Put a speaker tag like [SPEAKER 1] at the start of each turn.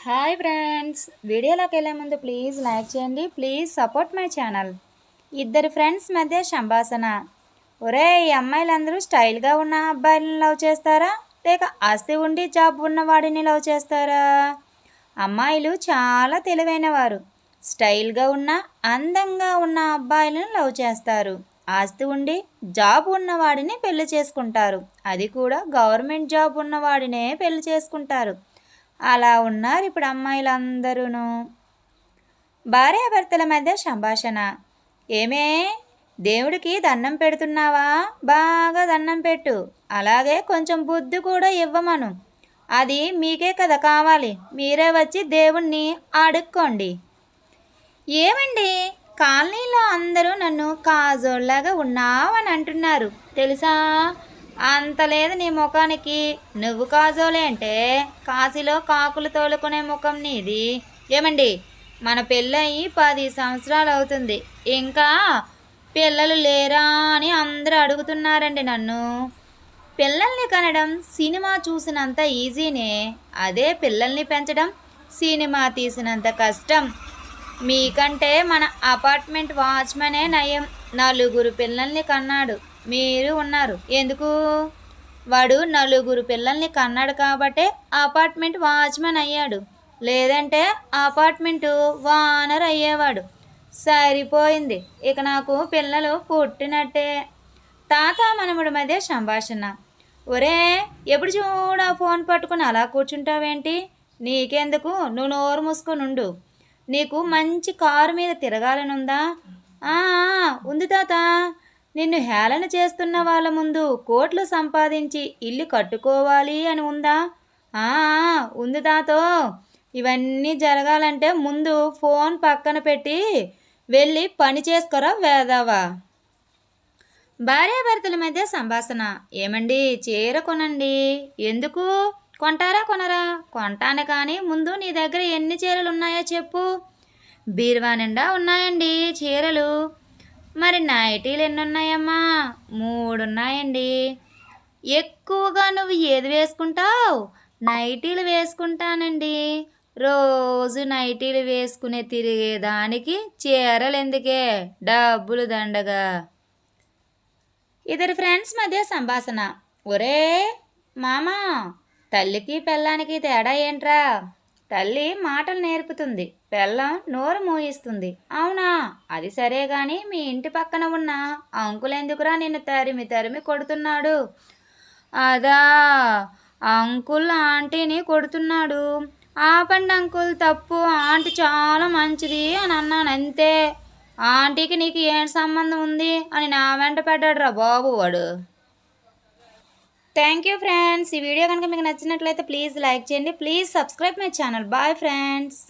[SPEAKER 1] Hi friends, వీడియోలోకి వెళ్ళే ముందు ప్లీజ్ లైక్ చేయండి. Please support my channel. ఇద్దరు ఫ్రెండ్స్ మధ్య సంభాషణ. ఒరే, ఈ అమ్మాయిలందరూ స్టైల్గా ఉన్న అబ్బాయిలను లవ్ చేస్తారా, లేక ఆస్తి ఉండి జాబ్ ఉన్నవాడిని లవ్ చేస్తారా? అమ్మాయిలు చాలా తెలివైనవారు. స్టైల్గా ఉన్న అందంగా ఉన్న అబ్బాయిలను లవ్ చేస్తారు. ఆస్తి ఉండి జాబ్ ఉన్నవాడిని పెళ్లి చేసుకుంటారు. అది కూడా గవర్నమెంట్ జాబ్ ఉన్నవాడినే పెళ్లి చేసుకుంటారు. అలా ఉన్నారు ఇప్పుడు అమ్మాయిలందరూను. భార్యాభర్తల మధ్య సంభాషణ. ఏమే, దేవుడికి దండం పెడుతున్నావా? బాగా దండం పెట్టు. అలాగే కొంచెం బుద్ధి కూడా ఇవ్వమను. అది మీకే కదా కావాలి. మీరే వచ్చి దేవుణ్ణి అడుక్కోండి. ఏమండి, కాలనీలో అందరూ నన్ను కాజోళ్ళలాగా ఉన్నావని అంటున్నారు తెలుసా? అంత లేదు నీ ముఖానికి. నువ్వు కాజోలే అంటే కాశీలో కాకులు తోలుకునే ముఖం నీది. ఏమండి, మన పెళ్ళయి 10 సంవత్సరాలు అవుతుంది. ఇంకా పిల్లలు లేరా అని అందరూ అడుగుతున్నారండి నన్ను. పిల్లల్ని కనడం సినిమా చూసినంత ఈజీనే. అదే పిల్లల్ని పెంచడం సినిమా తీసినంత కష్టం. మీకంటే మన అపార్ట్మెంట్ వాచ్మనే నయం. 4 పిల్లల్ని కన్నాడు. మీరు ఉన్నారు ఎందుకు? వాడు 4 పిల్లల్ని కన్నాడు కాబట్టే అపార్ట్మెంట్ వాచ్మెన్ అయ్యాడు. లేదంటే అపార్ట్మెంటు వానర్ అయ్యేవాడు. సరిపోయింది, ఇక నాకు పిల్లలు పుట్టినట్టే. తాత మనముడి మధ్య సంభాషణ. ఒరే, ఎప్పుడు చూడా ఫోన్ పట్టుకుని అలా కూర్చుంటావేంటి? నీకెందుకు, నువ్వు నోరు మూసుకునుండు. నీకు మంచి కారు మీద తిరగాలనుందా? ఉంది తాత. నిన్ను హేళన చేస్తున్న వాళ్ళ ముందు కోట్లు సంపాదించి ఇల్లు కట్టుకోవాలి అని ఉందా? ఉంది తాతో. ఇవన్నీ జరగాలంటే ముందు ఫోన్ పక్కన పెట్టి వెళ్ళి పని చేసుకోరా వేదావా. భార్యాభర్తల మధ్య సంభాషణ. ఏమండి, చీర కొనండి. ఎందుకు? కొంటారా కొనరా? కొంటాను, కానీ ముందు నీ దగ్గర ఎన్ని చీరలు ఉన్నాయో చెప్పు. బీరువా నిండా ఉన్నాయండి చీరలు. మరి నైటీలు ఎన్ని ఉన్నాయమ్మా? 3 ఉన్నాయండి. ఎక్కువగా నువ్వు ఏది వేసుకుంటావు? నైటీలు వేసుకుంటానండి. రోజు నైటీలు వేసుకునే తిరిగేదానికి చీరలు ఎందుకే? డబ్బులు దండగా. ఇద్దరు ఫ్రెండ్స్ మధ్య సంభాషణ. ఒరే మామా, తల్లికి పెళ్ళానికి తేడా ఏంట్రా? తల్లి మాటలు నేర్పుతుంది, పెళ్ళం నోరు మూయిస్తుంది. అవునా? అది సరే గాని మీ ఇంటి పక్కన ఉన్న అంకుల్ ఎందుకురా నిన్ను తరిమి తరిమి కొడుతున్నాడు? అదా, అంకుల్ ఆంటీని కొడుతున్నాడు. ఆపండి అంకుల్, తప్పు. ఆంటీ చాలా మంచిది అని అన్నాను అంతే. ఆంటీకి నీకు ఏం సంబంధం ఉంది అని నా వెంట పడ్డాడు రా బాబు వాడు. Thank you friends. ఈ వీడియో కనుక మీకు నచ్చినట్లయితే ప్లీజ్ లైక్ చేయండి. Please subscribe my channel. Bye friends.